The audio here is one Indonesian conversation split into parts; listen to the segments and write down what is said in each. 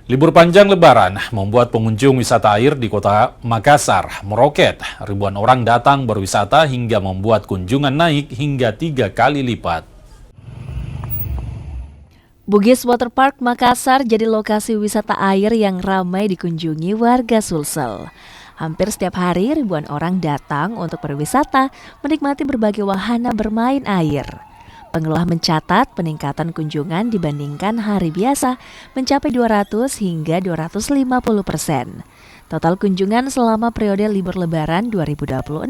Libur panjang Lebaran membuat pengunjung wisata air di kota Makassar meroket. Ribuan orang datang berwisata hingga membuat kunjungan naik hingga 3 kali lipat. Bugis Waterpark Makassar jadi lokasi wisata air yang ramai dikunjungi warga Sulsel. Hampir setiap hari ribuan orang datang untuk berwisata, menikmati berbagai wahana bermain air. Pengelola mencatat peningkatan kunjungan dibandingkan hari biasa mencapai 200 hingga 250%. Total kunjungan selama periode libur Lebaran 2026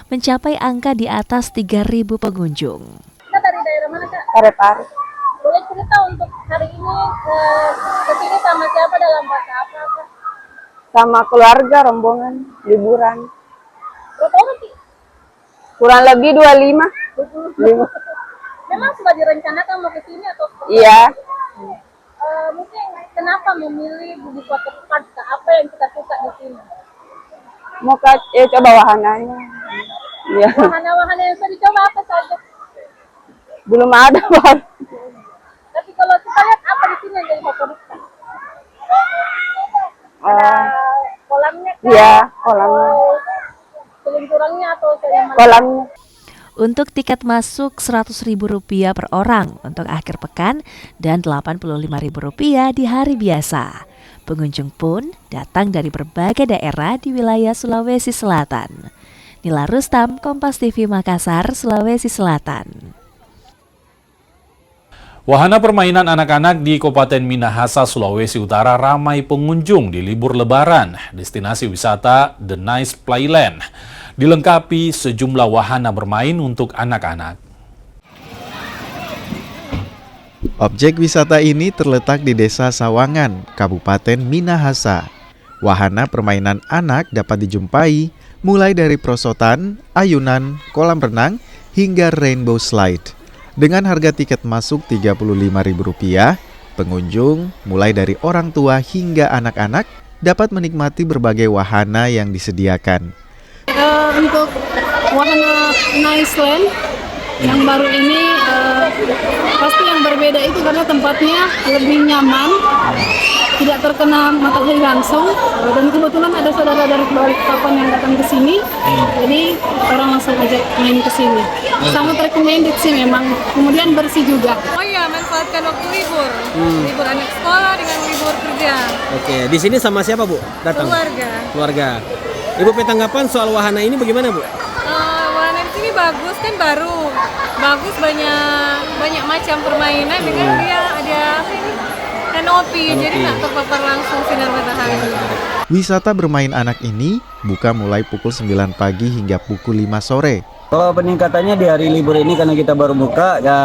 mencapai angka di atas 3.000 pengunjung. Kita dari daerah mana, Kak? Parepare. Boleh cerita untuk hari ini kesini sama siapa, dalam rangka apa, Kak? Sama keluarga, rombongan, liburan. Berapa orang sih? Kurang lebih 25. 5. Memang sudah direncanakan mau kesini atau seperti Iya. mungkin kenapa memilih Bugis Waterpark, Kak? Apa yang kita suka di sini? Mau coba wahananya. Iya. Wahana-wahana yang sudah dicoba apa saja? Belum ada, Bang. Tapi kalau kita lihat apa di sini yang jadi favorit, Kak? Ada kolamnya, Kak? Iya, kolamnya. Selingkurangnya atau kayak Kolamnya. Untuk tiket masuk Rp100.000 per orang untuk akhir pekan dan Rp85.000 di hari biasa. Pengunjung pun datang dari berbagai daerah di wilayah Sulawesi Selatan. Nila Rustam, Kompas TV Makassar, Sulawesi Selatan. Wahana permainan anak-anak di Kabupaten Minahasa, Sulawesi Utara ramai pengunjung di libur Lebaran. Destinasi wisata The Nice Playland dilengkapi sejumlah wahana bermain untuk anak-anak. Objek wisata ini terletak di Desa Sawangan, Kabupaten Minahasa. Wahana permainan anak dapat dijumpai mulai dari perosotan, ayunan, kolam renang, hingga rainbow slide. Dengan harga tiket masuk Rp35.000, pengunjung mulai dari orang tua hingga anak-anak dapat menikmati berbagai wahana yang disediakan. Untuk wahana Nice Land yang baru ini pasti yang berbeda itu karena tempatnya lebih nyaman, tidak terkena matahari langsung, dan kebetulan ada saudara dari Balikpapan yang datang ke sini, jadi orang langsung ajak main ke sini. Sangat recommended sih memang, kemudian bersih juga. Oh iya, manfaatkan waktu libur. Libur anak sekolah dengan libur kerja. Oke, di sini sama siapa, Bu? Datang? Keluarga. Ibu tanggapan soal wahana ini bagaimana, Bu? Wahana di sini bagus, kan baru. Bagus, banyak macam permainan dengan dia ada apa ini? Kanopi, jadi nggak terpapar langsung sinar matahari. Wisata bermain anak ini buka mulai pukul 9 pagi hingga pukul 5 sore. Kalau peningkatannya di hari libur ini karena kita baru buka, ya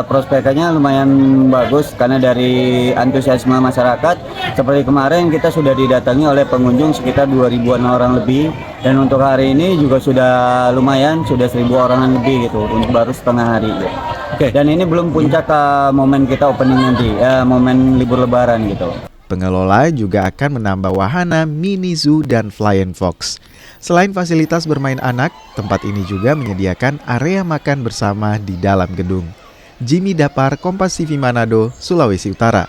prospeknya lumayan bagus karena dari antusiasme masyarakat. Seperti kemarin kita sudah didatangi oleh pengunjung sekitar 2.000-an orang lebih, dan untuk hari ini juga sudah lumayan, sudah 1.000 orang lebih gitu untuk baru setengah hari. Oke, dan ini belum puncak ke momen kita opening nanti, momen libur Lebaran gitu. Pengelola juga akan menambah wahana mini zoo dan flying fox. Selain fasilitas bermain anak, tempat ini juga menyediakan area makan bersama di dalam gedung. Jimmy Dapar, Kompas TV Manado, Sulawesi Utara.